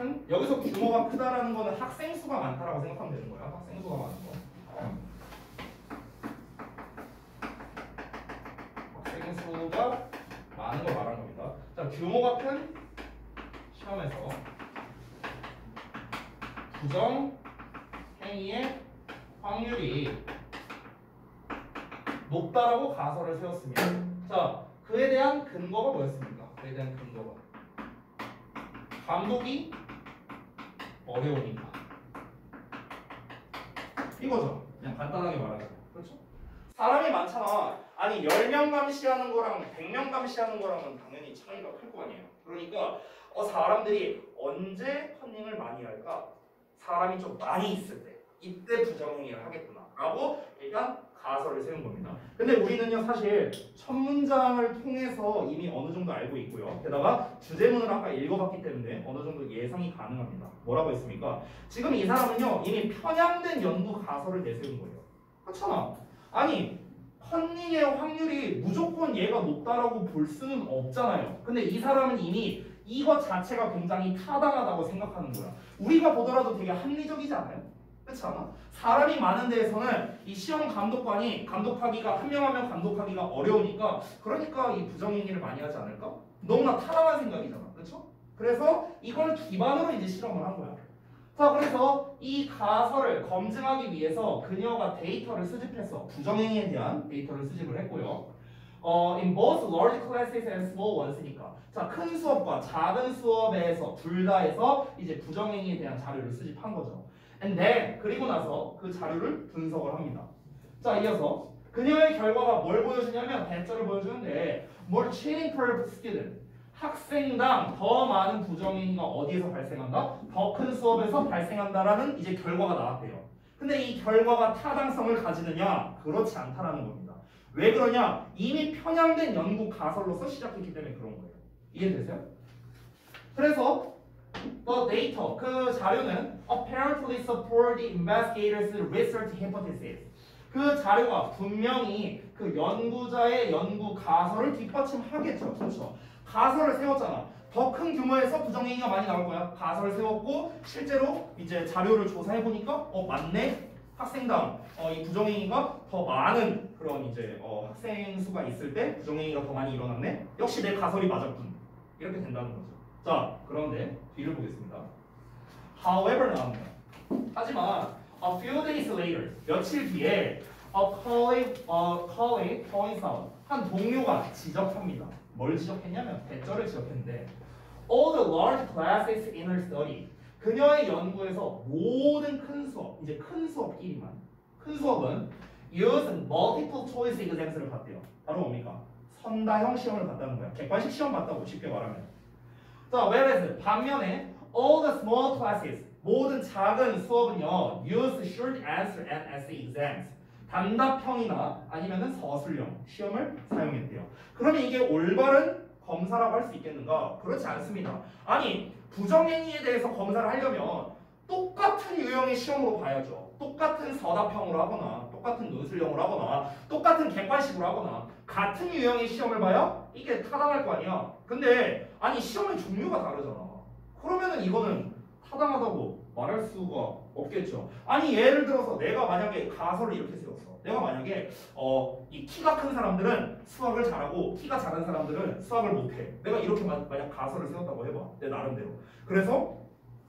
큰 여기서 규모가 크다라는 거는 학생 수가 많다라고 생각하면 되는 거야. 학생 수가 많은 거. 학생 수가 많은 걸 말하는 겁니다. 자, 규모가 큰 시험에서 부정 행위의 확률이 높다라고 가설을 세웠습니다. 자, 그에 대한 근거가 뭐였습니까? 그에 대한 근거가 감독이 어려우니까 이거죠. 그냥 간단하게 말하자면. 그렇죠? 사람이 많잖아. 아니 10명 감시하는 거랑 100명 감시하는 거랑은 당연히 차이가 클 거 아니에요. 그러니까 사람들이 언제 컨닝을 많이 할까? 사람이 좀 많이 있을 때 이때 부정행위를 하겠구나 라고 일단 가설을 세운 겁니다. 근데 우리는요 사실 첫 문장을 통해서 이미 어느 정도 알고 있고요. 게다가 주제문을 아까 읽어봤기 때문에 어느 정도 예상이 가능합니다. 뭐라고 했습니까? 지금 이 사람은요 이미 편향된 연구 가설을 내세운 거예요. 그렇잖아. 아니 컨닝의 확률이 무조건 얘가 높다라고 볼 수는 없잖아요. 근데 이 사람은 이미 이것 자체가 굉장히 타당하다고 생각하는 거야. 우리가 보더라도 되게 합리적이지 않아요? 그렇지 않아? 사람이 많은 데에서는 이 시험 감독관이 감독하기가 한 명 한 명 감독하기가 어려우니까 그러니까 이 부정행위를 많이 하지 않을까? 너무나 타당한 생각이잖아. 그렇죠? 그래서 이걸 기반으로 이제 실험을 한 거야. 자, 그래서 이 가설을 검증하기 위해서 그녀가 데이터를 수집해서 부정행위에 대한 데이터를 수집을 했고요. in both large classes and small ones니까 자, 큰 수업과 작은 수업에서 둘 다에서 이제 부정행위에 대한 자료를 수집한 거죠. And then 그리고 나서 그 자료를 분석을 합니다. 자, 이어서 그녀의 결과가 뭘 보여주냐면 대처를 보여주는데 more cheating per student 학생당 더 많은 부정행위가 어디에서 발생한다? 더 큰 수업에서 발생한다라는 이제 결과가 나왔대요. 근데 이 결과가 타당성을 가지느냐? 그렇지 않다라는 겁니다. 왜 그러냐? 이미 편향된 연구 가설로서 시작했기 때문에 그런 거예요. 이해되세요? 그래서 the data, 그 자료는 apparently support the investigators' research hypothesis. 그 자료가 분명히 그 연구자의 연구 가설을 뒷받침하겠죠. 그렇죠? 가설을 세웠잖아. 더 큰 규모에서 부정행위가 많이 나올 거야. 가설을 세웠고 실제로 이제 자료를 조사해 보니까 맞네. 학생당 이 부정행위가 더 많은 그런 이제 학생 수가 있을 때 부정행위가 더 많이 일어났네. 역시 내 가설이 맞았군. 이렇게 된다는 거죠. 자, 그런데 뒤를 보겠습니다. However 나옵니다. 하지만 a few days later 며칠 뒤에 a colleague points out 한 동료가 지적합니다. 뭘 지적했냐면 대절을 지적했는데 all the large classes in her study 그녀의 연구에서 모든 큰 수업 이제 큰 수업끼리만 큰 수업은 use multiple choice exams를 봤대요. 바로 뭡니까? 선다형 시험을 봤다는 거야. 객관식 시험 봤다고 쉽게 말하면. 자, whereas 반면에 all the small classes 모든 작은 수업은요 use short answer and essay exams 단답형이나 아니면은 서술형 시험을 사용했대요. 그러면 이게 올바른 검사라고 할 수 있겠는가? 그렇지 않습니다. 아니 부정행위에 대해서 검사를 하려면 똑같은 유형의 시험으로 봐야죠. 똑같은 서답형으로 하거나 똑같은 논술형으로 하거나 똑같은 객관식으로 하거나 같은 유형의 시험을 봐야 이게 타당할 거 아니야. 근데 아니 시험의 종류가 다르잖아. 그러면은 이거는 타당하다고 말할 수가 없겠죠. 아니 예를 들어서 내가 만약에 가설을 이렇게 세웠어. 내가 만약에 이 키가 큰 사람들은 수학을 잘하고 키가 작은 사람들은 수학을 못해. 내가 이렇게 만약 가설을 세웠다고 해봐. 내 나름대로. 그래서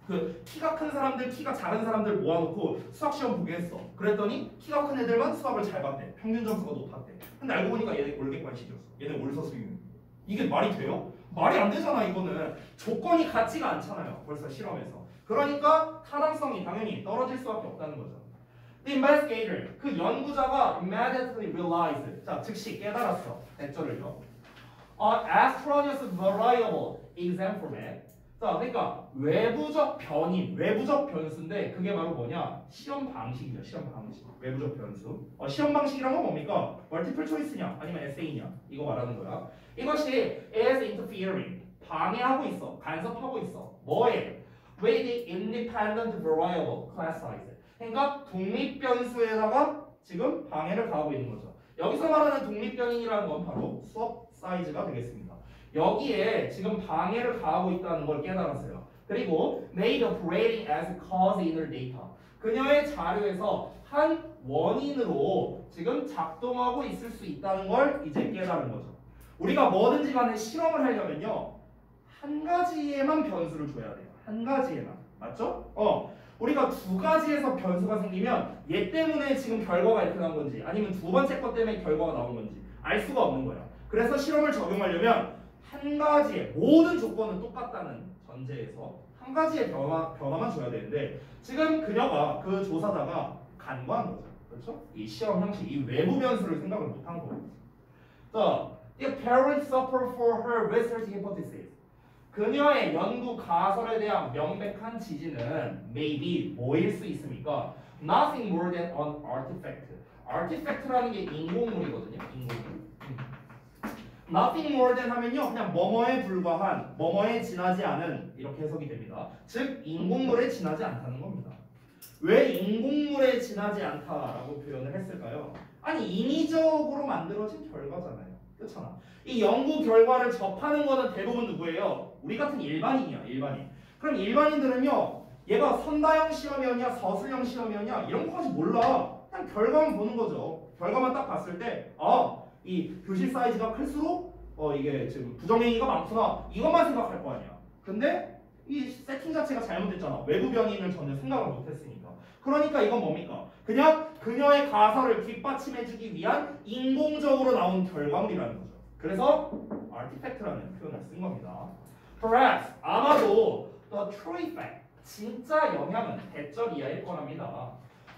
그 키가 큰 사람들, 키가 작은 사람들 모아놓고 수학 시험 보게 했어. 그랬더니 키가 큰 애들만 수학을 잘 봤대. 평균 점수가 높았대. 근데 알고 보니까 얘네 올객관식이었어. 얘네 올서수유. 이게 말이 돼요? 말이 안 되잖아. 이거는 조건이 같지가 않잖아요. 벌써 실험에서. 그러니까 타당성이 당연히 떨어질 수밖에 없다는 거죠. The investigator, 그 연구자가 immediately realized, 자 즉시 깨달았어. 대절을요. Extraneous variable exam format. 자, 그러니까 외부적 변인, 외부적 변수인데 그게 바로 뭐냐? 시험 방식이죠. 시험 방식. 외부적 변수. 시험 방식이란 건 뭡니까? 멀티플 초이스냐? 아니면 에세이냐? 이거 말하는 거야. 이것이 is interfering, 방해하고 있어. 간섭하고 있어. 뭐에? with the independent variable class size. 그러니까 독립 변수에다가 지금 방해를 가하고 있는 거죠. 여기서 말하는 독립 변인이라는 건 바로 수업 사이즈가 되겠습니다. 여기에 지금 방해를 가하고 있다는 걸 깨달았어요. 그리고 made operating as cause inner data. 그녀의 자료에서 한 원인으로 지금 작동하고 있을 수 있다는 걸 이제 깨달은 거죠. 우리가 뭐든지 간에 실험을 하려면요. 한 가지에만 변수를 줘야 돼요. 한 가지에만. 맞죠? 우리가 두 가지에서 변수가 생기면 얘 때문에 지금 결과가 이렇게 나온 건지 아니면 두 번째 것 때문에 결과가 나온 건지 알 수가 없는 거예요. 그래서 실험을 적용하려면 한 가지의 모든 조건은 똑같다는 전제에서 한 가지의 변화만 줘야 되는데 지금 그녀가 그 조사자가 간과한 거죠. 그렇죠? 이 시험 형식, 이 외부 변수를 생각을 못한 거예요. 자, the parents suffer for her research hypothesis. 그녀의 연구 가설에 대한 명백한 지지는 maybe 뭐일 수 있습니까? Nothing more than an artifact. artifact라는 게 인공물이거든요. 인공물. Nothing more than 하면요, 그냥 뭐뭐에 불과한, 뭐뭐에 지나지 않은 이렇게 해석이 됩니다. 즉 인공물에 지나지 않다는 겁니다. 왜 인공물에 지나지 않다라고 표현을 했을까요? 아니 인위적으로 만들어진 결과잖아요. 그렇잖아. 이 연구 결과를 접하는 거는 대부분 누구예요? 우리 같은 일반인이야. 일반인. 그럼 일반인들은요, 얘가 선다형 시험이었냐 서술형 시험이었냐 이런 거까지 몰라. 그냥 결과만 보는 거죠. 결과만 딱 봤을 때 이 교실 사이즈가 클수록 이게 지금 부정행위가 많구나 이것만 생각할 거 아니야. 근데 이 세팅 자체가 잘못됐잖아. 외부 변인을 전혀 생각을 못했으니까. 그러니까 이건 뭡니까? 그냥 그녀의 가설을 뒷받침해주기 위한 인공적으로 나온 결과물이라는 거죠. 그래서 artifact라는 표현을 쓴 겁니다. Perhaps 아마도 the true effect 진짜 영향은 대절 이하일 거랍니다.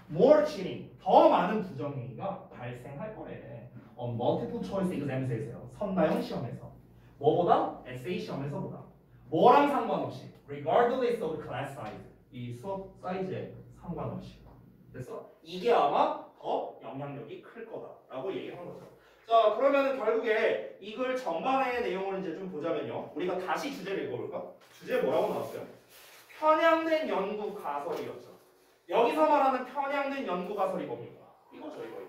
More cheating 더 많은 부정행위가 발생할 거래. multiple choice exams에서요. 선다형 시험에서 뭐보다? 에세이 시험에서보다 뭐랑 상관없이 regardless of class size 이 수업 사이즈에 상관없이. 그래서 이게 아마 더 영향력이 클 거다라고 얘기한 거죠. 자, 그러면 결국에 이걸 전반의 내용을 이제 좀 보자면요. 우리가 다시 주제를 읽어볼까? 주제 뭐라고 나왔어요? 편향된 연구 가설이었죠. 여기서 말하는 편향된 연구 가설이 뭡니까? 이거죠, 이거.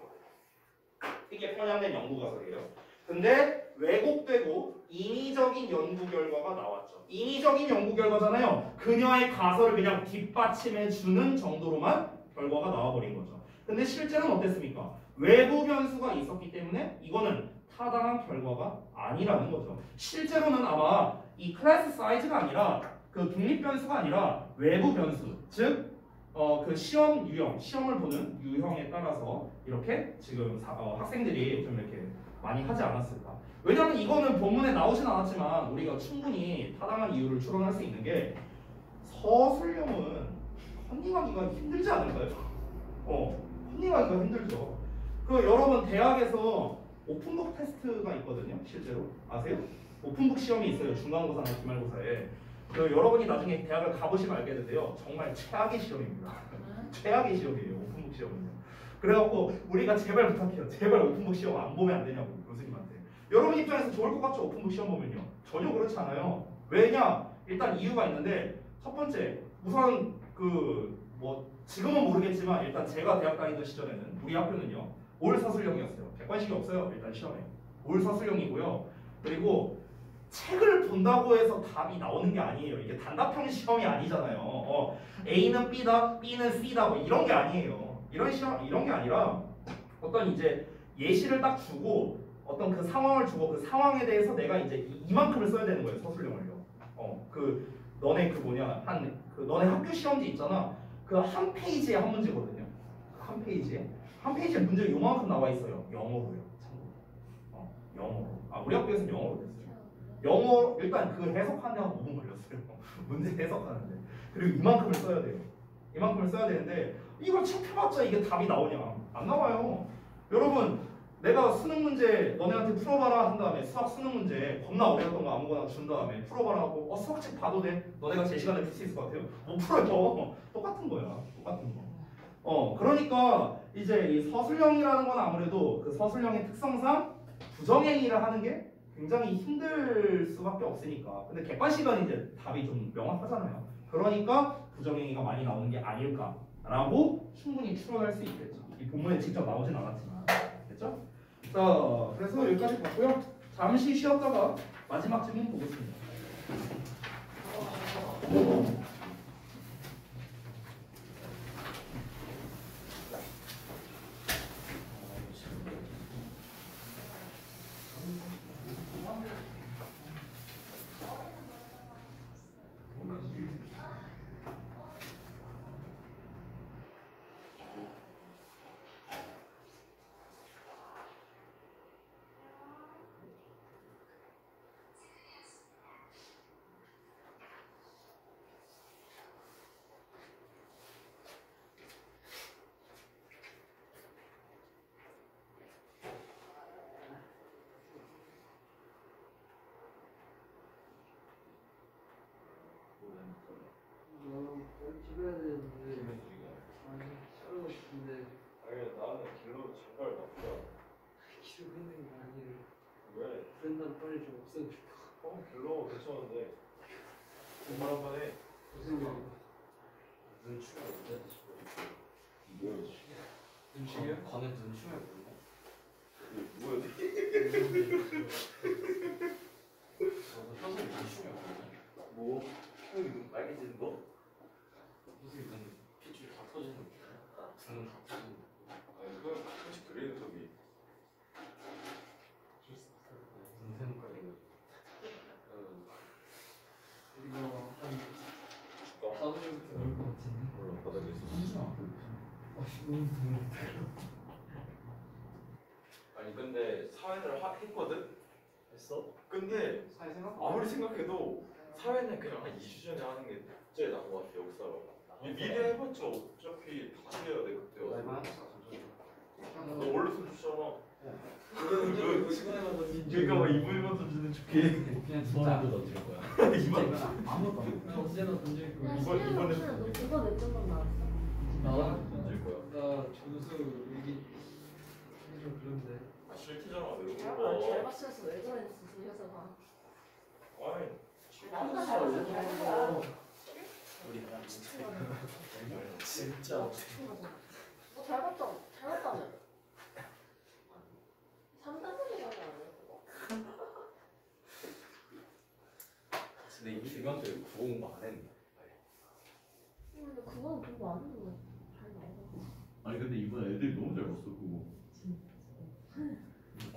이게 편향된 연구 가설이에요. 근데 왜곡되고 인위적인 연구 결과가 나왔죠. 인위적인 연구 결과잖아요. 그녀의 가설을 그냥 뒷받침해주는 정도로만 결과가 나와버린 거죠. 근데 실제는 어땠습니까? 외부 변수가 있었기 때문에 이거는 타당한 결과가 아니라는 거죠. 실제로는 아마 이 클래스 사이즈가 아니라 그 독립 변수가 아니라 외부 변수, 즉 그 시험 유형, 시험을 보는 유형에 따라서 이렇게 지금 학생들이 좀 이렇게 많이 하지 않았을까? 왜냐하면 이거는 본문에 나오진 않았지만 우리가 충분히 타당한 이유를 추론할 수 있는 게 서술형은 컨닝하기가 힘들지 않을까요? 컨닝하기가 힘들죠. 그 여러분 대학에서 오픈북 테스트가 있거든요. 실제로 아세요? 오픈북 시험이 있어요. 중간고사나 기말고사에. 그 여러분이 나중에 대학을 가보시면 알겠는데요. 정말 최악의 시험입니다. 최악의 시험이에요. 오픈북 시험은요. 그래갖고 우리가 제발 부탁해요. 제발 오픈북 시험 안 보면 안 되냐고 교수님한테. 여러분 입장에서 좋을 것 같죠? 오픈북 시험 보면요. 전혀 그렇지 않아요. 왜냐? 일단 이유가 있는데 첫 번째 우선 지금은 모르겠지만 일단 제가 대학 다니던 시절에는 우리 학교는요. 올 서술형이었어요. 객관식이 없어요. 일단 시험에. 올 서술형이고요. 그리고 책을 본다고 해서 답이 나오는 게 아니에요. 이게 단답형 시험이 아니잖아요. A는 B다, B는 C다 뭐 이런 게 아니에요. 이런 게 아니라 어떤 이제 예시를 딱 주고 어떤 그 상황을 주고 그 상황에 대해서 내가 이제 이만큼을 써야 되는 거예요. 서술형을요. 너네 너네 학교 시험지 있잖아. 그 한 페이지에 한 문제거든요. 한 페이지에 문제 요만큼 나와 있어요. 영어로요. 참고로. 영어로. 우리 학교에서는 영어로 됐어요. 영어 일단 그 해석하는데 한 5분 걸렸어요. 문제 해석하는데. 그리고 이만큼을 써야 돼요. 이만큼을 써야 되는데 이걸 책 펴봤자 이게 답이 나오냐? 안 나와요. 여러분 내가 수능 문제 너네한테 풀어봐라 한 다음에 수학 수능 문제 겁나 어려웠던 거 아무거나 준 다음에 풀어봐라 하고 수학책 봐도 돼? 너네가 제 시간에 풀 수 있을 것 같아요? 못 풀어요. 똑같은 거야. 똑같은 거. 그러니까 이제 이 서술형이라는 건 아무래도 그 서술형의 특성상 부정행위를 하는 게 굉장히 힘들 수밖에 없으니까. 근데 객관식은 이제 답이 좀 명확하잖아요. 그러니까 부정행위가 많이 나오는 게 아닐까라고 충분히 추론할 수 있겠죠. 이 본문에 직접 나오진 않았지만. 됐죠? 자, 그래서 여기까지 봤고요. 잠시 쉬었다가 마지막 질문 보겠습니다. 머리 길어야 되는데 아니 자르고 싶은데 아니 나는 길러 정말 나쁘다. 기르고 있는 게 아니래. 왜? 그런다면 빨리 좀 없애고 싶어. 길러 괜찮은데. 정말 한번 해. 무슨 일이야? 눈치가 어때? 뭐야? 눈치야? 관에 눈치가 뭐야? 뭐야? 저도 평소에 눈치가 뭐야? 뭐? 형이 눈 빨개지는 거? 무슨 눈 핏줄이 다 터지는 거야? 눈은 다 터지는 거야? 아니 그건 가끔씩 그래요 저기. 눈 새는 거야. 이거 한 어? 4분부터 나올 것 같은데. 몰라 바닥에 있어. 아니 근데 사회를 했거든? 했어? 근데 사회 생각? 아무리 생각해도 사회는 그냥 한 2주 전에 하는 게 제일 나은 것 같아 역사로. 미래 해봤자 어차피 다 틀려야 돼 그때 와서. 너 원래 손 주잖아. 그러니까 막 이분만 던지는 척해. 그냥 진짜로 던질 거야. 이만. 아무것도 안 나 언제나 던질 거야. 야, 이번- 시험 이번에 없으면 너 그거 몇 점만 나왔어? 나 던질 거야. 점수 여기 좀 그런데. 아 실티잖아 왜 잘 그런 거? 봤으면서 왜 그랬지, 이 녀석아. 아니 나보다 잘 봤으면 되는 거야. 우리 진짜. 너잘 봤잖아. 잘 봤다며. 3단계라고 안 해, 그거. 근데 이 기간때 구공 안 했네. 근데 그건 공부 안 해도 잘 나와. 아니 근데 이번에 애들이 너무 잘 봤어 그거.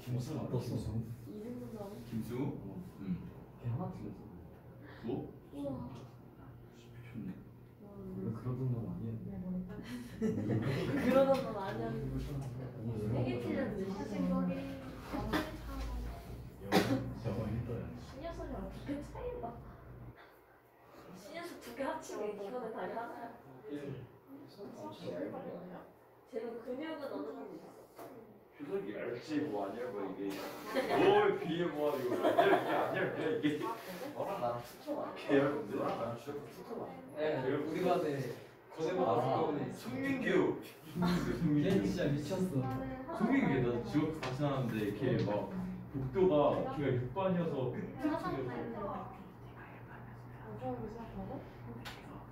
김승 안 떴어. 이름은 나와. 김승우? 응. 걔 하나 틀렸어. 뭐? 우와. 좋네. 원래 그러던 놈 아니야. 그러던 건 아니야. 되게 틀렸는데, 사실 거기. 영어 1도야. 신여선이랑 두개 차이가. 신여선 두 개 합치면 이거는 다리 하나야. 쟤는 근육은 어느 정도 있어. 표석이 알지 뭐 아니야 뭐 이게. 뭘 비해 뭐 이거 아니야 이게 아니야 그냥 이게. 너랑 나랑 투표가 개열인데? 너랑 나랑 주혁이 투표가 네, 우리 반에 고생하고 두꺼운 송민규. 걔 진짜 미쳤어. 성민이 나 지옥 같이 하는데 걔 막 복도가 걔가 6반이어서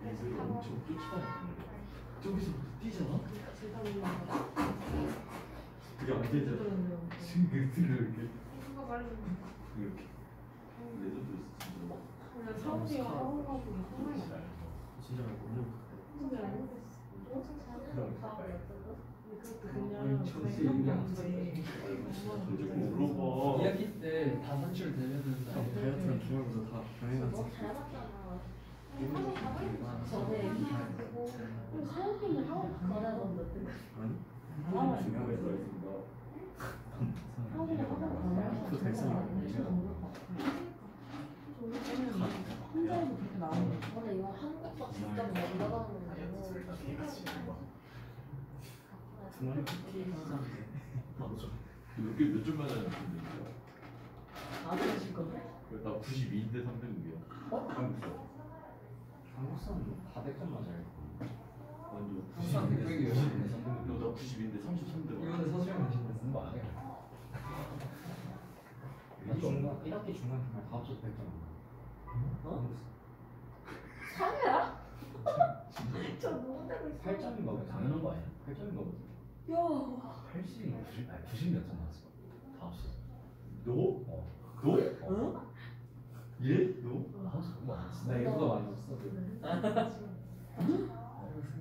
애들이 엄청 쫓아다녔는데 저기서 뛰잖아? 그게 안 되잖아. 싱글싱글 이렇게 이렇게 레전드 있어 진짜. 진짜 오늘 점수 얘기하면 이제 물어봐. 2학기 때 다 산출되면은 다이어트랑 중학에서 다 병행한 너 잘 봤잖아. 전에 거래건 몇 등? 중요하게 들어있습니다. 그 달성이 근데 이거 한국과 직접 연결하는 거 중간에 PT 하자는데 몇 점 맞았는데 안 하실 건데? 나 92인데 3등급이야. 한국사. 한국사는 400점 맞아요. 완전 항상 100이에요. 3등급. 나 92인데 33등. 이번에 서수영 내신다. 그런 거 아니야? 1학기 중간 정말 다 합쳐서 100점. 어? 상해야? 저 누군데고 있어? 8점인가 보다. 당연한 거 아니야? 8점인가 보다. 야. 80인가 90? 아니 90몇 점 나왔을 거야. 다 합쳐서. 너? 어. 너? 응? 얘? 너? 나 합쳐서 너무 안 했어. 나 얘보다 많이 했어.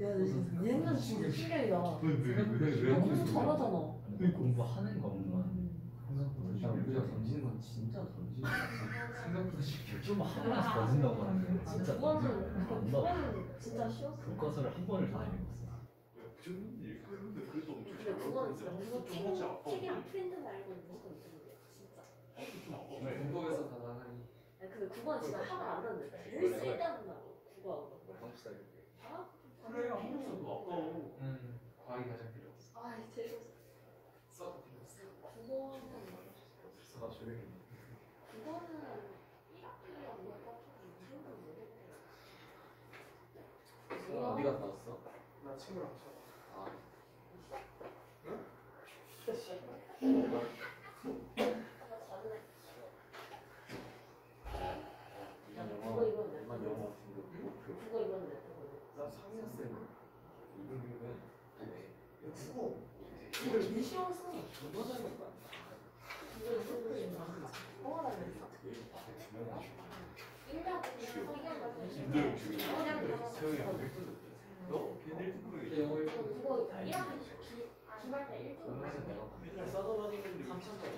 야, 얘는 진짜 충격이야. 왜 너무 잘하잖아. 근데 공부하는 것만 생각보다 우리가 던지는 건 진짜 던지는 거 생각보다 쉽게 좀 하고 나서 던진다고 하는 게 진짜 던지는 거 안다. 그거는 진짜 쉬웠어. 교과서를 한 번을 다 읽었어. 근데 그래도 엄청 근데 잘 그거는 배웠는데 진짜 한국사 무슨 좀 하지 아까 책이랑 프린트를 알고 있는 거 있는데 진짜. 공법에서 다 나가니. 아니 근데 그건 진짜 하면 안 되는데 제일 쓸데없는 국어하고. 한국사 아? 그래 한국사도 아까워. 과학이 가장 필요 없어. 아, 제일 수학도 필요 없어. 국어는 교과서가 조용히. 국어는 1학기랑 2학기 합쳐서 무슨 어디 갔다 왔어? 나 친구랑 쳐. 그거 이건 엄마 영어 그거 이건 나 3년 쌤. 그거 제일 쉬웠어. 존나 잘 봤다. 이거 이거 통화하면서 1년 힘들어 지금. 세영이 안 됐거든. 너? 걔들 듣고 영어 그거 1학기 기말 때 1등 맨날 싸돌아다니는데 3천짜리.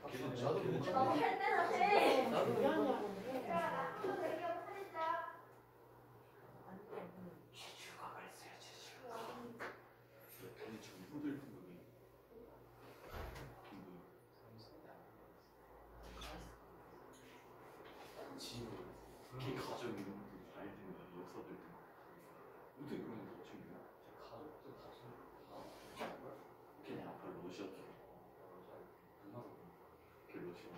나도 못 나도 할 때는 해. 나도 못 미안해. 걔 가족 이런 것도 다 읽는 거야. 역사도 읽는 거. 어떻게 그런 거 챙겨? 걔네 아빠 러시아 쪽. 걔 러시아.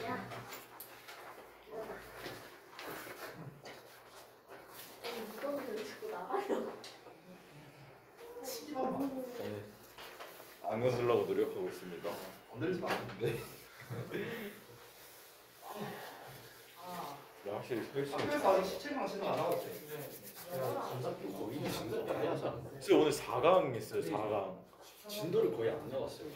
야. 무거운 거 자꾸 나가려. 안 건들려고 노력하고 있습니다. 건들지 마. 야, 확실히 혈신. 학교에서 아직 17강 시도 안 나왔지. 전자기 거의 진짜 해야지 않나? 진짜 오늘 4강 했어요. 4강. 진도를 거의 안 나갔어요.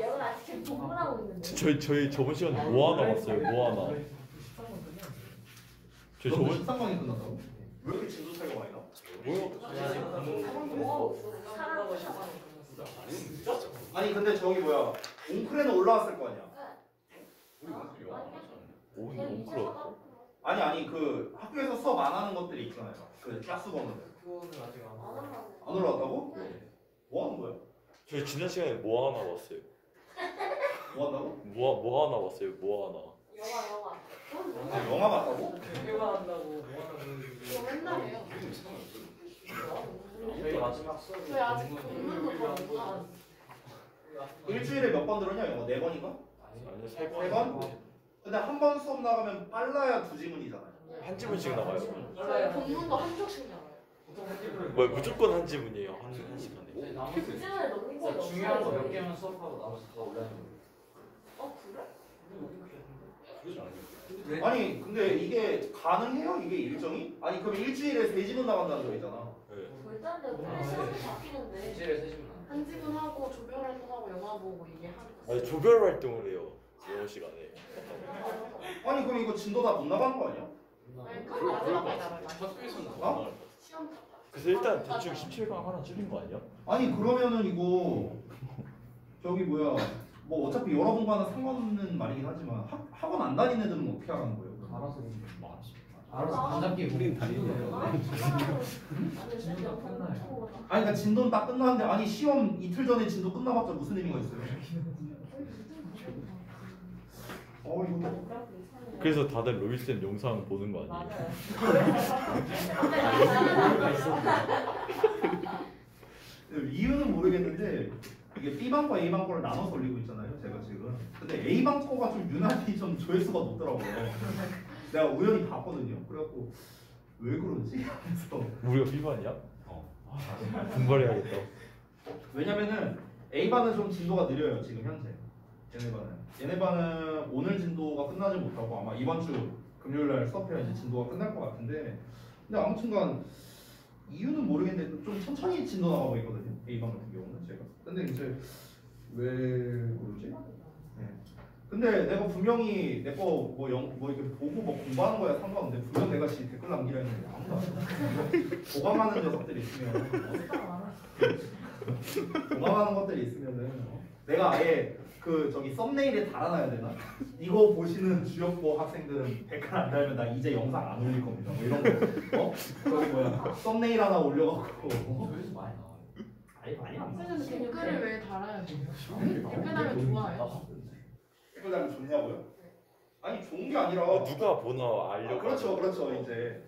영어 아직 지금 공부하고 있는데. 저희 저번 시간에 뭐 하나 봤어요. 뭐 하나. 저희 저번 13강이 끝났다고? 왜 이렇게 진도 차이가 많이 나? 뭐요? 뭐 하고 있어? 아니 근데 저기 뭐야 옹크레는 올라왔을 거 아니야? 오늘 너무 끌어. 아니 그 학교에서 수업 안 하는 것들이 있잖아요. 그 짝수 번호들 그거는 아직 안 안 올라왔다고? 뭐 하는 거야? 저희 지난 시간에 뭐 하나 봤어요. 뭐 한다고? 뭐 하나 봤어요. 뭐 하나. 영화. 아, 영화 봤다고? 회화한다고 뭐 하나 그러는데 이거 맨날 해요. 저희 마지막 수업이 왜 아직 공부도 더 일주일에 몇 번 들었냐 영어? 4번인가? 아니 세 3번. 번? 근데 한 번 수업 나가면 빨라야 2지문이잖아요. 한 지문씩 나가요. 저희 본문도 한 쪽씩 나와요. 보통 한 집을 뭐 무조건 한 지문이에요. 한 시간에. 나머지 시간에 넘긴 거 없어요. 중요한 거 몇 개만 수업하고 나머지 다 올라가는 거예요. 그래? 그러지 않아요? 아니 근데 이게 가능해요? 이게 일정이? 아니 그럼 일주일에 3지문 나간다는 거잖아. 네. 절대 안 돼요. 근데 시간도 바뀌는데. 일주일에 3시간 한 집은 하고 조별 활동하고 영화 보고 이게 하니까 아니 조별 활동을 해요. 영어 시간에. 아니 그럼 이거 진도 다 못 나가는 거 아니야? 아니 그 마지막에 나가요. 학교에서는 어? 시험 그래서 일단 대충 17강 하나 줄인 거 아니야? 아니 그러면은 이거 저기 뭐야 뭐 어차피 여러분과는 상관없는 말이긴 하지만 학원 안 다니는 애들은 어떻게 하라는 거예요? 알아서 반잡기 우린 아니 그러니까 진도는 딱 끝나는데 아니 시험 이틀 전에 진도 끝나봤자 무슨 의미가 있어요? 이거 그래서 다들 로이쌤 영상 보는 거 아니에요? 이유는 모르겠는데 이게 B방과 A방과를 나눠서 올리고 있잖아요 제가 지금. 근데 A방과가 좀 유난히 좀 조회수가 높더라고요. 내가 우연히 봤거든요. 그래갖고 왜 그러지? 하면서 우리가 B반이야? 분발해야겠다. 왜냐면은 A반은 좀 진도가 느려요 지금 현재. 얘네 반은 오늘 진도가 끝나지 못하고 아마 이번 주 금요일날 수업해야 이제 진도가 끝날 것 같은데 근데 아무튼간 이유는 모르겠는데 좀 천천히 진도 나가고 있거든요 A반 같은 경우는 제가. 근데 이제 왜 그러지? 네. 근데 내가 분명히 내 거 뭐 이렇게 보고 뭐 공부하는 거야 상관없는데 분명 내가 지금 댓글 남기라 했는데 아무도 안 써. 보강하는 녀석들이 있으면 보강하는 것들이 있으면은 내가 아예 그 저기 썸네일에 달아놔야 되나? 이거 보시는 주역고 학생들은 댓글 안 달면 나 이제 영상 안 올릴 겁니다. 뭐 이런 거. 저기 뭐야 썸네일 하나 올려갖고. 조회수 많이 나와요. 아니 많이 안 나. 선생님 댓글을 왜 달아야 돼요? 댓글 달면 좋아요. 댓글 달면 좋냐고요? 아니 좋은 게 아니라 누가 보나 알려고. 그렇죠 이제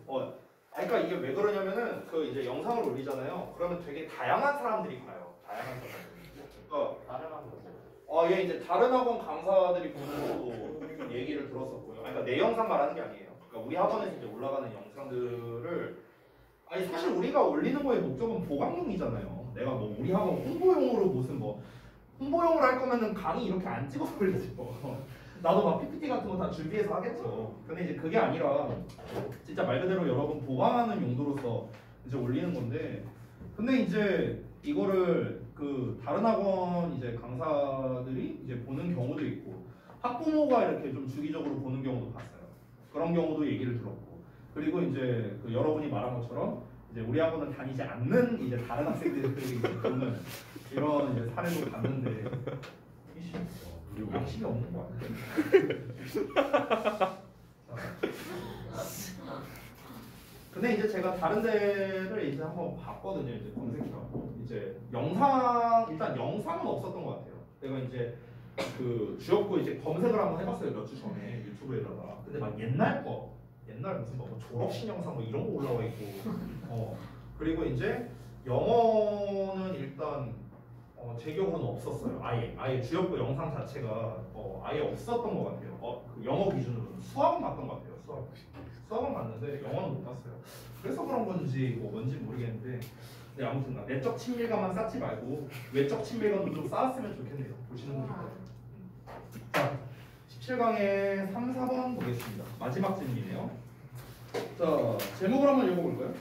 그러니까 이게 왜 그러냐면은 그 이제 영상을 올리잖아요. 그러면 되게 다양한 사람들이 봐요. 다양한 사람들이. 다른 학교. 예, 이제 다른 학원 강사들이 보는 것도 얘기를 들었었고요. 그러니까 내 영상 말하는 게 아니에요. 그러니까 우리 학원에서 이제 올라가는 영상들을 아니 사실 우리가 올리는 거의 목적은 보강용이잖아요. 내가 뭐 우리 학원 홍보용으로 무슨 뭐 홍보용으로 할 거면은 강의 이렇게 안 찍어서 올리지 뭐. 나도 막 PPT 같은 거 다 준비해서 하겠죠. 근데 이제 그게 아니라 진짜 말 그대로 여러분 보강하는 용도로서 이제 올리는 건데, 근데 이제 이거를 그 다른 학원 이제 강사들이 이제 보는 경우도 있고 학부모가 이렇게 좀 주기적으로 보는 경우도 봤어요. 그런 경우도 얘기를 들었고, 그리고 이제 그 여러분이 말한 것처럼 이제 우리 학원을 다니지 않는 이제 다른 학생들이 이제 보는 이런 이제 사례도 봤는데 양심이 없는 거 아니에요? 근데 이제 제가 다른 데를 이제 한번 봤거든요. 이제 검색해서 이제 일단 영상은 없었던 것 같아요. 내가 이제 그 주역고 이제 검색을 한번 해봤어요. 몇 주 전에 유튜브에다가. 근데 막 옛날 무슨 뭐 졸업식 영상 뭐 이런 거 올라와 있고, 그리고 이제 영어는 일단 제 기억으로는 없었어요. 아예 주역고 영상 자체가 아예 없었던 것 같아요. 그 영어 기준으로는 수학은 봤던 것 같아요. 수학은 봤는데 영어는 못 봤어요. 그래서 그런 건지 뭐 뭔지 모르겠는데, 네, 아무튼 내적 친밀감만 쌓지 말고 외적 친밀감도 좀 쌓았으면 좋겠네요. 보시는 분들. 자, 17강의 3, 4번 보겠습니다. 마지막 질문이네요. 자, 제목을 한번 읽어볼까요?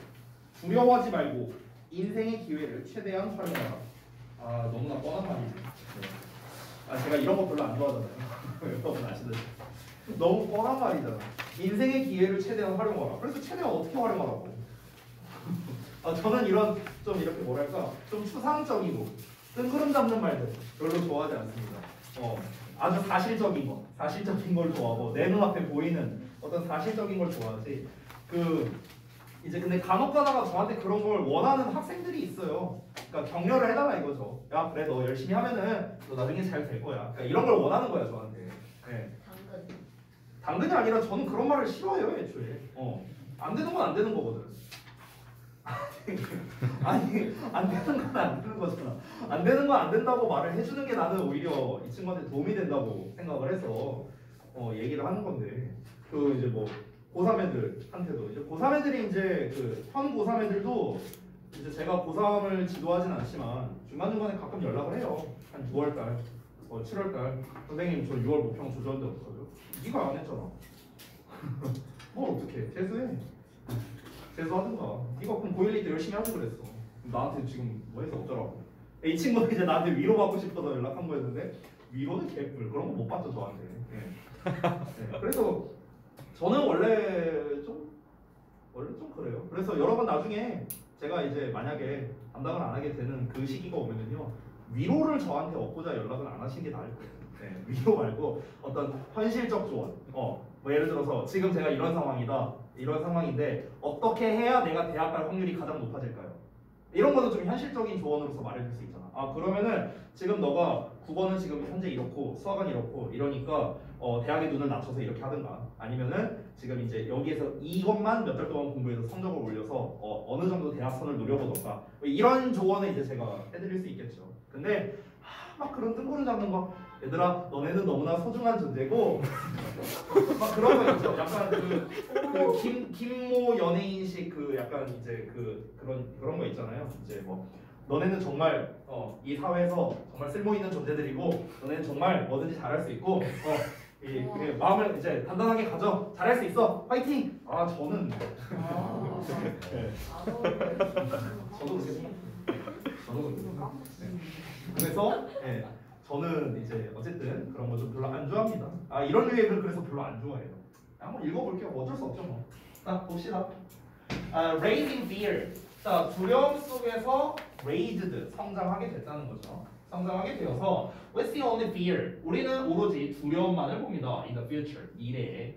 두려워하지 말고 인생의 기회를 최대한 활용하라. 너무나 뻔한 말이죠. 네. 제가 이런 거 별로 안 좋아하잖아요. 여러분 아시듯이. 너무 뻔한 말이잖아. 인생의 기회를 최대한 활용하라. 그래서 최대한 어떻게 활용하라고? 저는 이런 좀 이렇게 뭐랄까 좀 추상적이고 뜬구름 잡는 말들 별로 좋아하지 않습니다. 아주 사실적인 걸 좋아하고 내 눈앞에 보이는 어떤 사실적인 걸 좋아하지. 이제 근데 간혹 가다가 저한테 그런 걸 원하는 학생들이 있어요. 그러니까 격려를 해달라 이거죠. 야 그래 너 열심히 하면은 너 나중에 잘 될 거야. 그러니까 이런 걸 원하는 거야 저한테. 네. 당근이 아니라 저는 그런 말을 싫어해요 애초에. 안 되는 건 안 되는 거거든. 아니 안 되는 건 안 되는 거잖아. 안 되는 건 안 된다고 말을 해주는 게 나는 오히려 이 친구한테 도움이 된다고 생각을 해서 얘기를 하는 건데, 그 이제 뭐 고3 애들한테도 이제 고3 애들이 이제 현 고3 애들도 이제 제가 고3을 지도하진 않지만 중간중간에 가끔 연락을 해요. 한 9월달, 7월달 선생님 저 6월 모평 조절인데 어떡하죠? 네가 안 했잖아. 뭘 어떡해? 재수하든가. 네가 그럼 고1 때 열심히 하지 그랬어. 나한테 지금 뭐 해서 어쩌라고. 이 친구는 이제 나한테 위로받고 싶어서 연락한 거였는데 위로는 개뿔. 그런 거 못 받죠 저한테. 네. 그래서 저는 원래 좀 그래요. 그래서 여러분 나중에 제가 이제 만약에 담당을 안 하게 되는 그 시기가 오면은요, 위로를 저한테 얻고자 연락을 안 하시는 게 나을 거예요. 네, 위로 말고 어떤 현실적 조언. 뭐 예를 들어서 지금 제가 이런 상황인데 어떻게 해야 내가 대학 갈 확률이 가장 높아질까요? 이런 거는 좀 현실적인 조언으로서 말해줄 수 있잖아. 그러면은 지금 너가 국어는 지금 현재 이렇고 수학은 이렇고 이러니까 대학에 눈을 낮춰서 이렇게 하든가, 아니면은 지금 이제 여기에서 이것만 몇 달 동안 공부해서 성적을 올려서 어느 정도 대학선을 노려보던가, 이런 조언을 이제 제가 해드릴 수 있겠죠. 근데 막 그런 뜬구름 잡는 거, 얘들아 너네는 너무나 소중한 존재고 막 그런 거 있죠. 약간 김모 연예인식 약간 이제 그런 거 있잖아요. 이제 뭐 너네는 정말 이 사회에서 정말 쓸모 있는 존재들이고 너네는 정말 뭐든지 잘할 수 있고 마음을 이제 단단하게 가져. 잘할 수 있어. 화이팅. 저는 네. 저도 그렇게 생각해요. 그래서 저는 이제 어쨌든 그런 거 좀 별로 안 좋아합니다. 이런 유행을 그래서 별로 안 좋아해요. 한번 읽어볼게요. 어쩔 수 없죠 뭐. 자 봅시다. Raising fear. 자, 두려움 속에서 raised, 성장하게 됐다는 거죠. 성장하게 되어서 we see only fear. 우리는 오로지 두려움만을 봅니다. In the future, 미래에.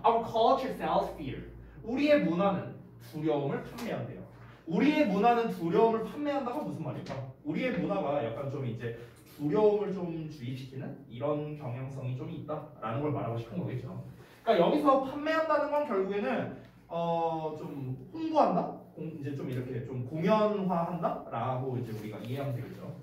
Our culture sells fear. 우리의 문화는 두려움을 판매한대요. 우리의 문화는 두려움을 판매한다가 무슨 말일까? 우리의 문화가 약간 좀 이제 두려움을 좀 주입시키는 이런 경향성이 좀 있다라는 걸 말하고 싶은 거겠죠. 그러니까 여기서 판매한다는 건 결국에는 좀 홍보한다, 이제 좀 이렇게 좀 공연화한다라고 이제 우리가 이해하면 되겠죠.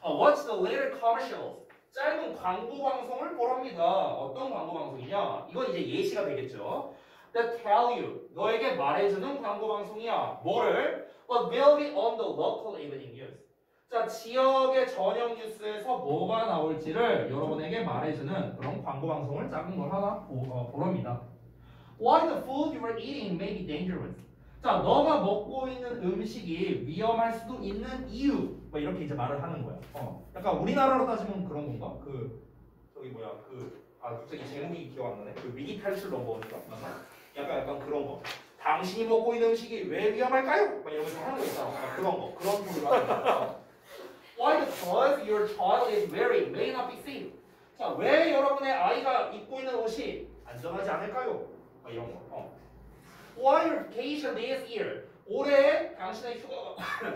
What's the later commercials? 짧은 광고 방송을 보랍니다. 어떤 광고 방송이냐? 이건 이제 예시가 되겠죠. That tell you, 너에게 말해주는 광고 방송이야. 뭐를? What will be on the local evening news. 자, 지역의 저녁 뉴스에서 뭐가 나올지를 여러분에게 말해주는 그런 광고 방송을 작은 걸 하나 보랍니다. Why the food you are eating may be dangerous. 자, 너가 먹고 있는 음식이 위험할 수도 있는 이유. 뭐 이렇게 이제 말을 하는 거야. 약간 우리나라로 따지면 그런 건가? 저기 뭐야 갑자기 제목이 기억 안 나네. 그 위기 탈출 넘버인가? 약간 그런 거. 당신이 먹고 있는 음식이 왜 위험할까요? 막 이러면서 하는 거 있잖아. 그런 거. 그런 소리를 하는 거. Why the clothes your child is wearing may not be safe. 자, 왜 여러분의 아이가 입고 있는 옷이 안전하지 않을까요? 막 이런 거. Why your vacation this year? 올해 당신의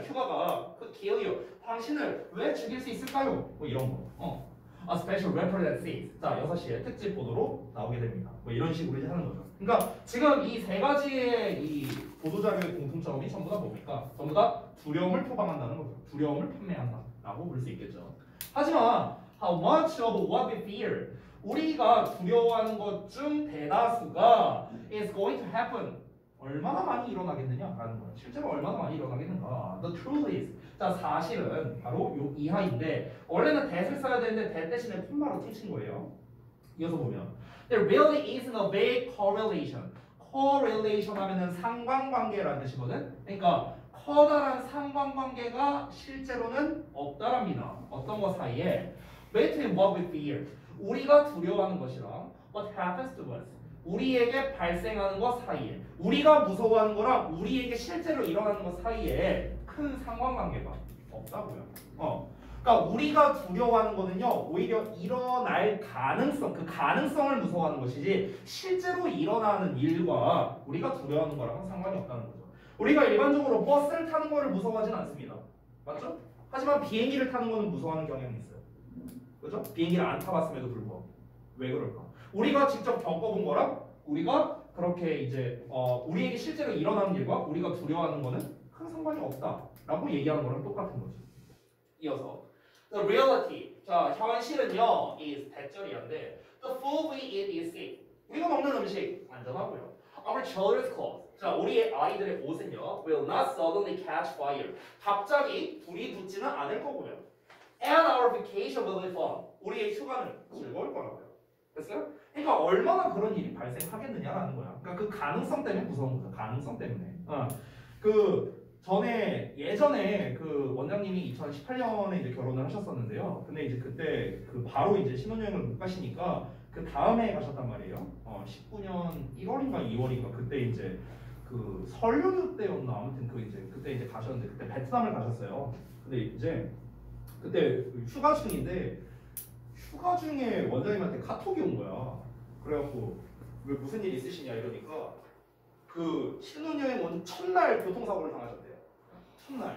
휴가가 could kill you. 당신을 왜 죽일 수 있을까요? 뭐 이런 거. A special report that says. 자, 6시에 특집 보도로 나오게 됩니다. 뭐 이런 식으로 이제 하는 거죠. 그러니까 지금 이 세 가지의 이 보도자료의 공통점이 전부 다 뭡니까? 전부 다 두려움을 표방한다는 거죠. 두려움을 판매한다라고 볼 수 있겠죠. 하지만 how much of what we fear? 우리가 두려워하는 것 중 대다수가 is going to happen. 얼마나 많이 일어나겠느냐라는 거예요. 실제로 얼마나 많이 일어나겠는가. The truth is. 자, 사실은 바로 요 이하인데 원래는 that을 써야 되는데 that 대신에 품바로 퉁친 거예요. 이어서 보면 There really isn't a big correlation. correlation 하면은 상관관계라는 뜻이거든. 그러니까 커다란 상관관계가 실제로는 없다랍니다. 어떤 것 사이에 between what we fear. 우리가 두려워하는 것이랑 what happens to us. 우리에게 발생하는 것 사이에 우리가 무서워하는 거랑 우리에게 실제로 일어나는 것 사이에 큰 상관관계가 없다고요. 그러니까 우리가 두려워하는 거는요 오히려 일어날 가능성, 그 가능성을 무서워하는 것이지 실제로 일어나는 일과 우리가 두려워하는 거랑은 상관이 없다는 거죠. 우리가 일반적으로 버스를 타는 거를 무서워하진 않습니다. 맞죠? 하지만 비행기를 타는 거는 무서워하는 경향이 있어요. 그죠? 비행기를 안 타봤음에도 불구하고 왜 그럴까? 우리가 직접 겪어본 거랑 우리가 그렇게 이제 우리에게 실제로 일어나는 일과 우리가 두려워하는 거는 큰 상관이 없다라고 얘기하는 거랑 똑같은 거죠. 이어서 the reality. 자, 현실은요 is 대절이한데 the food we eat is safe. 우리가 먹는 음식 안전하고요. Our children's clothes. 자, 우리의 아이들의 옷은요 will not suddenly catch fire. 갑자기 불이 붙지는 않을 거고요. And our vacation will be fun. 우리의 휴가는 즐거울 거라고요. 됐어요? 그러니까 얼마나 그런 일이 발생하겠느냐라는 거야. 그러니까 그 가능성 때문에 무서운 거죠. 가능성 때문에. 예전에 그 원장님이 2018년에 이제 결혼을 하셨었는데요. 근데 이제 그때 그 바로 이제 신혼여행을 못 가시니까 그 다음에 가셨단 말이에요. 19년 1월인가 2월인가 그때 이제 그 설 연휴 때였나 아무튼 그때 이제 가셨는데 그때 베트남을 가셨어요. 근데 이제 그때 휴가 중인데 휴가 중에 원장님한테 카톡이 온 거야. 그래갖고 왜 무슨 일 있으시냐 이러니까 그 신혼여행 온 첫날 교통사고를 당하셨대요. 첫날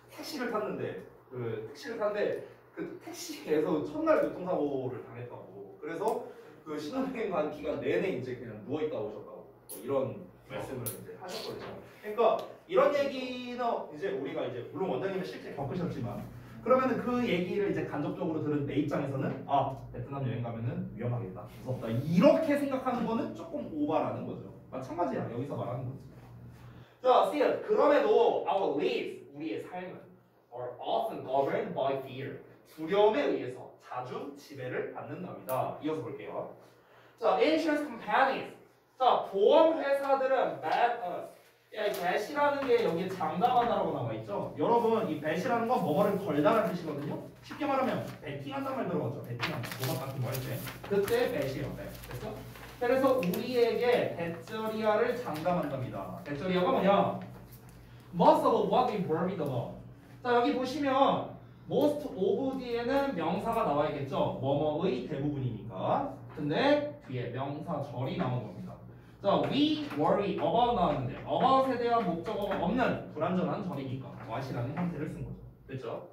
택시를 탔는데 그 택시에서 첫날 교통사고를 당했다고. 그래서 그 신혼여행 간 기간 내내 이제 그냥 누워 있다 오셨다고 뭐 이런 말씀을 이제 하셨거든요. 그러니까 이런 얘기는 이제 우리가 이제 물론 원장님은 실제 겪으셨지만 그러면은 그 얘기를 이제 간접적으로 들은 내 입장에서는 베트남 여행 가면은 위험하겠다, 무섭다 이렇게 생각하는 거는 조금 오바라는 거죠. 마찬가지야 여기서 말하는 거지. 자, see, 그럼에도 our lives 우리의 삶은 are often governed by fear. 두려움에 의해서 자주 지배를 받는답니다. 이어서 볼게요. 자, insurance companies. 자, 보험 회사들은 bet us. 야, 이 bet이라는 게 여기에 장담한다라고 나와 있죠. 여러분, 이 bet이라는 건 뭐뭐를 걸다라는 뜻이거든요. 쉽게 말하면 베팅한다는 말 들어봤죠. 베팅한다. 도박 같은 거 할 때. 그때 bet이에요. bet. 됐어? 그래서 우리에게 배터리아를 장담한답니다. 배터리아가 뭐냐? Most of what we worried about. 자, 여기 보시면 most of 뒤에는 명사가 나와야겠죠. 뭐뭐의 대부분이니까. 근데 뒤에 명사절이 나온 겁니다. 자, we worry about 나왔는데 about에 대한 목적어가 없는 불완전한 절이니까 what이라는 형태를 쓴 거죠. 됐죠?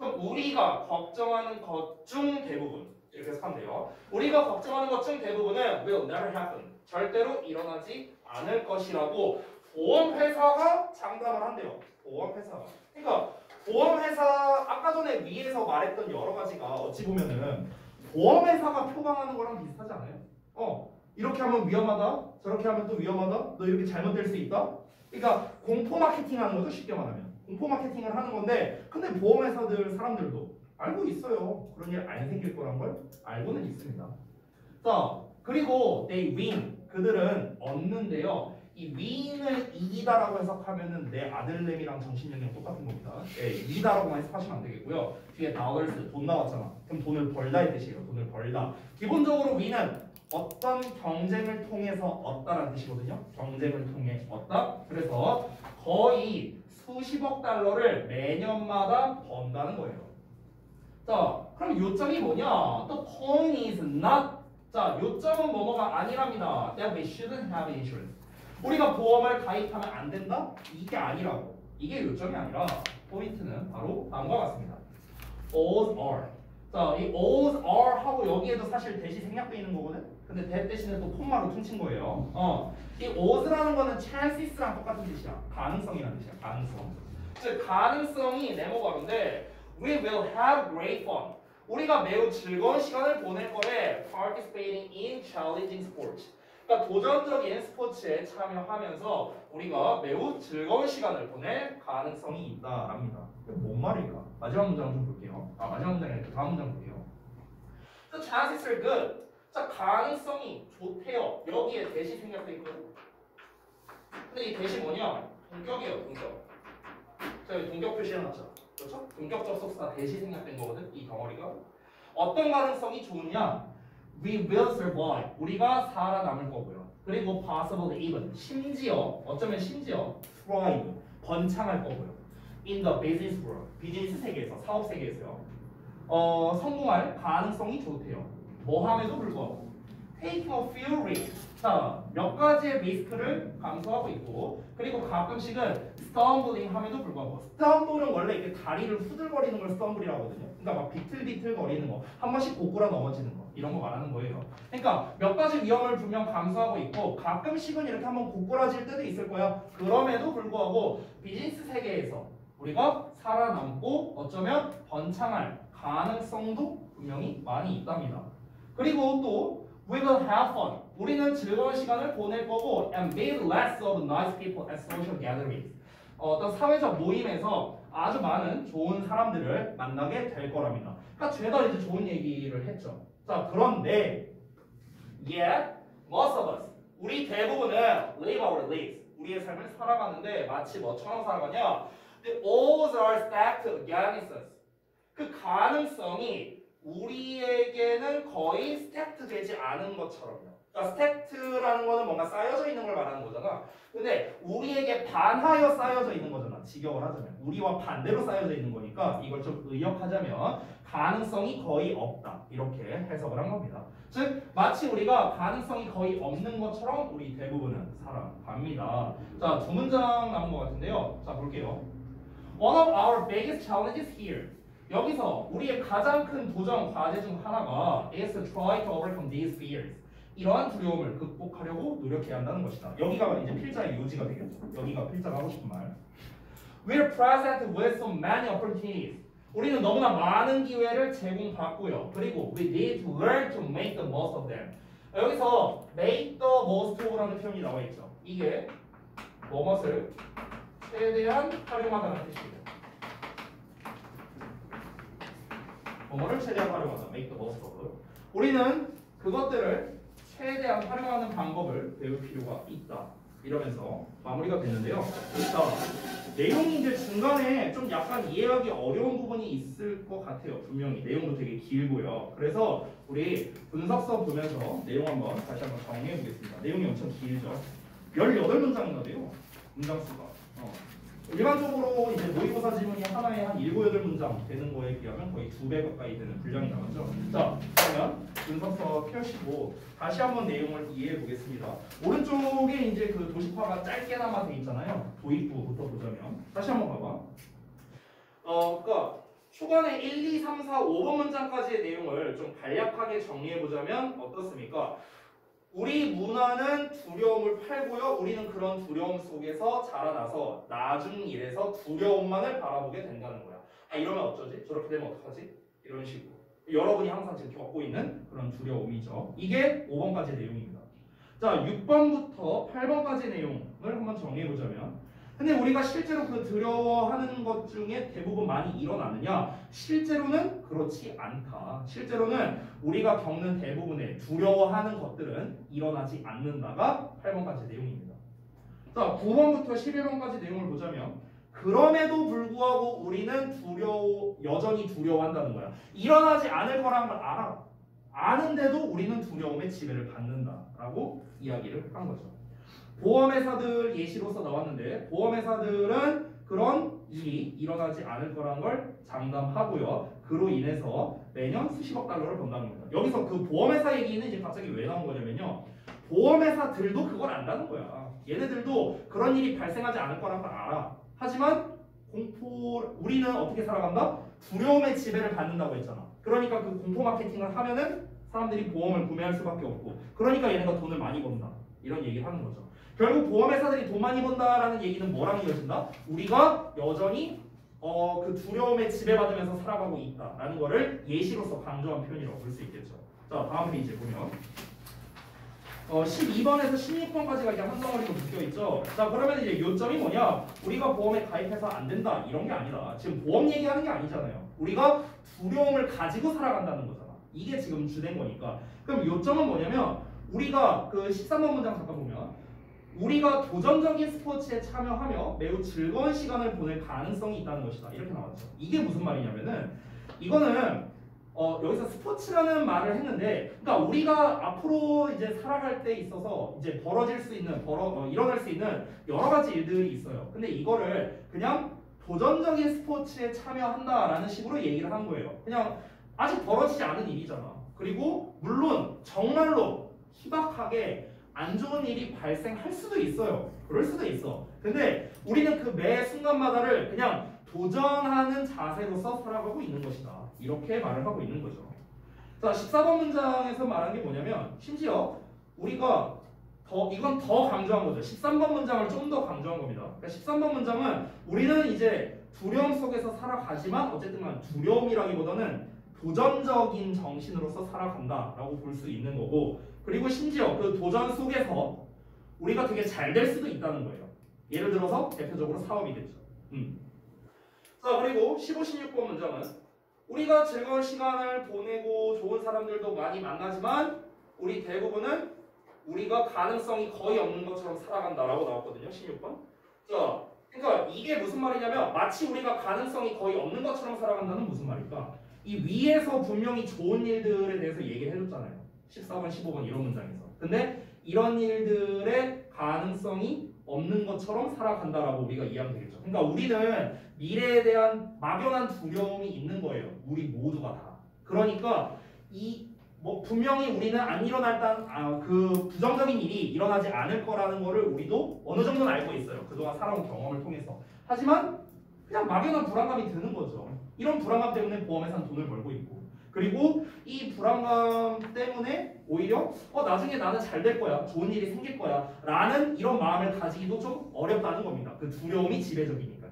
그럼 우리가 걱정하는 것 중 대부분 이렇게 해석하면 돼요. 우리가 걱정하는 것 중 대부분은 will never happen. 절대로 일어나지 않을 것이라고 보험회사가 장담을 한대요. 보험회사가. 그러니까 보험회사 아까 전에 위에서 말했던 여러 가지가 어찌 보면은 보험회사가 표방하는 거랑 비슷하지 않아요? 이렇게 하면 위험하다. 저렇게 하면 또 위험하다. 너 이렇게 잘못될 수 있다. 그러니까 공포 마케팅 하는 거죠. 쉽게 말하면. 공포 마케팅을 하는 건데 근데 보험회사들 사람들도 알고 있어요. 그런 일 안 생길 거란 걸 알고는 있습니다. 자, 그리고 they win. 그들은 얻는데요. 이 win을 이기다라고 해석하면은 내 아들내미랑 정신력이랑 똑같은 겁니다. 예, 이기다라고만 해석하시면 안 되겠고요. 뒤에 dollars 돈 나왔잖아. 그럼 돈을 벌다의 뜻이에요. 돈을 벌다. 기본적으로 win은 어떤 경쟁을 통해서 얻다라는 뜻이거든요. 경쟁을 통해 얻다. 그래서 거의 수십억 달러를 매년마다 번다는 거예요. 자, 그럼 요점이 뭐냐? The point is not. 자, 요점은 뭐뭐가 아니랍니다. That we shouldn't have insurance. 우리가 보험을 가입하면 안 된다? 이게 아니라고. 이게 요점이 아니라 포인트는 바로 다음과 같습니다. Alls are. 자, 이 alls are 하고 여기에도 사실 대시 생략돼 있는 거거든? 근데 that 대신에 또 콤마로 퉁친 거예요. 이 alls라는 거는 chances랑 똑같은 뜻이야. 가능성이라는 뜻이야. 가능성. 즉, 가능성이 네모가로인데 We will have great fun. 우리가 매우 즐거운 시간을 보낼 거래. Participating in challenging sports. 그러니까 도전적인 스포츠에 참여하면서 우리가 매우 즐거운 시간을 보낼 가능성이 있다랍니다. 뭔 말일까? 마지막 문장 좀 볼게요. 마지막 문장이 아니라 다음 문장 볼게요. The chances are good. 자, 가능성이 좋대요. 여기에 대시 생략돼 있거든. 근데 이 대시 뭐냐? 동격이에요, 동격. 자, 여기 동격 표시해놨죠. 그렇죠? 동격 접속사 대시 생략된 거거든. 이 덩어리가. 어떤 가능성이 좋으냐? We will survive. 우리가 살아남을 거고요. 그리고 possibly even. 심지어, 어쩌면 심지어 thrive. 번창할 거고요. In the business world. 비즈니스 세계에서, 사업 세계에서요. 성공할 가능성이 좋대요. 뭐 함에도 불구하고. Taking a few risks. 자, 몇 가지의 리스크를 감수하고 있고, 그리고 가끔씩은 stumbling 함에도 불구하고, stumble은 원래 이렇게 다리를 후들거리는 걸 stumble이라고 하거든요. 그러니까 막 비틀비틀 거리는 거, 한 번씩 고꾸라 넘어지는 거, 이런 거 말하는 거예요. 그러니까 몇 가지 위험을 분명 감수하고 있고, 가끔씩은 이렇게 한번 고꾸라질 때도 있을 거야. 그럼에도 불구하고 비즈니스 세계에서 우리가 살아남고 어쩌면 번창할 가능성도 분명히 많이 있답니다. 그리고 또 We will have fun. 우리는 즐거운 시간을 보낼 거고 and meet less of nice people at social gatherings. 어떤 사회적 모임에서 아주 많은 좋은 사람들을 만나게 될 거랍니다. 그러니까 죄다 이제 좋은 얘기를 했죠. 자, 그런데 yet most of us 우리 대부분은 live our lives. 우리의 삶을 살아가는데 마치 뭐처럼 살아가냐? The odds are stacked against us. 그 가능성이 우리에게는 거의 스택트 되지 않은 것처럼요. 그러니까 스택트라는 거는 뭔가 쌓여져 있는 걸 말하는 거잖아. 근데 우리에게 반하여 쌓여져 있는 거잖아. 직역을 하자면. 우리와 반대로 쌓여져 있는 거니까 이걸 좀 의역하자면 가능성이 거의 없다. 이렇게 해석을 한 겁니다. 즉 마치 우리가 가능성이 거의 없는 것처럼 우리 대부분은 살아갑니다. 자, 두 문장 남은 것 같은데요. 자, 볼게요. One of our biggest challenges here. 여기서 우리의 가장 큰 도전 과제 중 하나가 is to try to overcome these fears. 이러한 두려움을 극복하려고 노력해야 한다는 것이다. 여기가 이제 필자의 요지가 되겠죠. 여기가 필자가 하고 싶은 말. We're present with so many opportunities. 우리는 너무나 많은 기회를 제공받고요. 그리고 we need to learn to make the most of them. 여기서 make the most of라는 표현이 나와 있죠. 이게 무엇을 최대한 활용하다는 뜻이에요. 뭐를 최대한 활용하다. make the most of. 우리는 그것들을 최대한 활용하는 방법을 배울 필요가 있다. 이러면서 마무리가 됐는데요. 자, 내용이 이제 중간에 좀 약간 이해하기 어려운 부분이 있을 것 같아요. 분명히 내용도 되게 길고요. 그래서 우리 분석서 보면서 내용 한번 다시 한번 정리해 보겠습니다. 내용이 엄청 길죠. 18문장인가 돼요. 문장 수가. 일반적으로 이제 모의고사 지문이 하나에 한 7, 8문장 되는 거에 비하면 거의 2배 가까이 되는 분량이 나왔죠. 자, 그러면 분석서 펴시고 다시 한번 내용을 이해해 보겠습니다. 오른쪽에 이제 그 도식화가 짧게나마 돼 있잖아요. 도입부부터 보자면 다시 한번 봐봐. 그러니까 초반에 1, 2, 3, 4, 5번 문장까지의 내용을 좀 간략하게 정리해보자면 어떻습니까? 우리 문화는 두려움을 팔고요. 우리는 그런 두려움 속에서 자라나서 나중 일에서 두려움만을 바라보게 된다는 거야. 아, 이러면 어쩌지? 저렇게 되면 어떡하지? 이런 식으로. 여러분이 항상 지금 겪고 있는 그런 두려움이죠. 이게 5번까지 내용입니다. 자, 6번부터 8번까지 내용을 한번 정리해보자면, 근데 우리가 실제로 그 두려워하는 것 중에 대부분 많이 일어나느냐? 실제로는 그렇지 않다. 실제로는 우리가 겪는 대부분의 두려워하는 것들은 일어나지 않는다가 8번까지 내용입니다. 자, 9번부터 11번까지 내용을 보자면, 그럼에도 불구하고 우리는 여전히 두려워한다는 거야. 일어나지 않을 거라는 걸 알아. 아는데도 우리는 두려움의 지배를 받는다라고 이야기를 한 거죠. 보험회사들 예시로서 나왔는데, 보험회사들은 그런 일이 일어나지 않을 거라는 걸 장담하고요. 그로 인해서 매년 수십억 달러를 번다는 겁니다. 여기서 그 보험회사 얘기는 이제 갑자기 왜 나온 거냐면요. 보험회사들도 그걸 안다는 거야. 얘네들도 그런 일이 발생하지 않을 거라는 걸 알아. 하지만 우리는 어떻게 살아간다? 두려움의 지배를 받는다고 했잖아. 그러니까 그 공포 마케팅을 하면은 사람들이 보험을 구매할 수밖에 없고, 그러니까 얘네가 돈을 많이 번다. 이런 얘기를 하는 거죠. 결국 보험회사들이 돈 많이 번다라는 얘기는 뭐랑 이어진다? 우리가 여전히 그 두려움에 지배받으면서 살아가고 있다라는 거를 예시로서 강조한 표현이라고 볼 수 있겠죠. 자, 다음 페이지 보면 12번에서 16번까지가 이제 한 덩어리로 묶여있죠. 자, 그러면 이제 요점이 뭐냐? 우리가 보험에 가입해서 안 된다 이런 게 아니라, 지금 보험 얘기하는 게 아니잖아요. 우리가 두려움을 가지고 살아간다는 거잖아. 이게 지금 주된 거니까. 그럼 요점은 뭐냐면, 우리가 그 13번 문장 잠깐 보면, 우리가 도전적인 스포츠에 참여하며 매우 즐거운 시간을 보낼 가능성이 있다는 것이다. 이렇게 나왔죠. 이게 무슨 말이냐면은, 이거는 여기서 스포츠라는 말을 했는데, 그러니까 우리가 앞으로 이제 살아갈 때 있어서 이제 벌어질 수 있는, 일어날 수 있는 여러 가지 일들이 있어요. 근데 이거를 그냥 도전적인 스포츠에 참여한다라는 식으로 얘기를 한 거예요. 그냥 아직 벌어지지 않은 일이잖아. 그리고 물론 정말로 희박하게 안 좋은 일이 발생할 수도 있어요. 그럴 수도 있어. 근데 우리는 그 매 순간마다를 그냥 도전하는 자세로서 살아가고 있는 것이다. 이렇게 말을 하고 있는 거죠. 자, 14번 문장에서 말한 게 뭐냐면, 심지어 우리가 이건 더 강조한 거죠. 13번 문장을 좀 더 강조한 겁니다. 그러니까 13번 문장은 우리는 이제 두려움 속에서 살아가지만 어쨌든 간 두려움이라기보다는 도전적인 정신으로서 살아간다라고 볼 수 있는 거고, 그리고 심지어 그 도전 속에서 우리가 되게 잘 될 수도 있다는 거예요. 예를 들어서 대표적으로 사업이겠죠. 자, 그리고 15, 16번 문장은 우리가 즐거운 시간을 보내고 좋은 사람들도 많이 만나지만 우리 대부분은 우리가 가능성이 거의 없는 것처럼 살아간다라고 나왔거든요. 16번. 자, 그러니까 이게 무슨 말이냐면, 마치 우리가 가능성이 거의 없는 것처럼 살아간다는 무슨 말일까? 이 위에서 분명히 좋은 일들에 대해서 얘기를 해줬잖아요. 14번, 15번 이런 문장에서. 근데 이런 일들의 가능성이 없는 것처럼 살아간다라고 우리가 이해하면 되겠죠. 그러니까 우리는 미래에 대한 막연한 두려움이 있는 거예요. 우리 모두가 다. 그러니까 분명히 우리는 안 일어날 그 부정적인 일이 일어나지 않을 거라는 거를 우리도 어느 정도는 알고 있어요. 그동안 살아온 경험을 통해서. 하지만 그냥 막연한 불안감이 드는 거죠. 이런 불안감 때문에 보험회사는 돈을 벌고 있고, 그리고 이 불안감 때문에 오히려 나중에 나는 잘 될 거야, 좋은 일이 생길 거야 라는 이런 마음을 가지기도 좀 어렵다는 겁니다. 그 두려움이 지배적이니까요.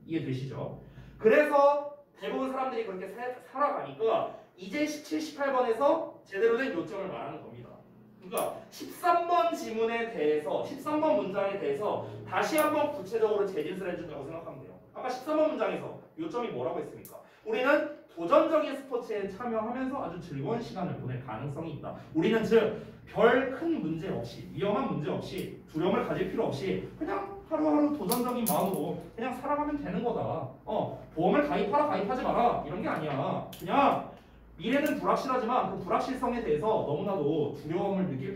이해되시죠? 그래서 대부분 사람들이 그렇게 살아가니까 이제 17, 18번에서 제대로 된 요점을 말하는 겁니다. 그러니까 13번 지문에 대해서, 13번 문장에 대해서 다시 한번 구체적으로 재진술 해준다고 생각하면 돼요. 아까 13번 문장에서 요점이 뭐라고 했습니까? 우리는 도전적인 스포츠에 참여하면서 아주 즐거운 시간을 보낼 가능성이 있다. 우리는 즉 별 큰 문제 없이, 위험한 문제 없이, 두려움을 가질 필요 없이 그냥 하루하루 도전적인 마음으로 그냥 살아가면 되는 거다. 보험을 가입하라 가입하지 마라 이런 게 아니야. 그냥 미래는 불확실하지만 그 불확실성에 대해서 너무나도 두려움을 느낄 필요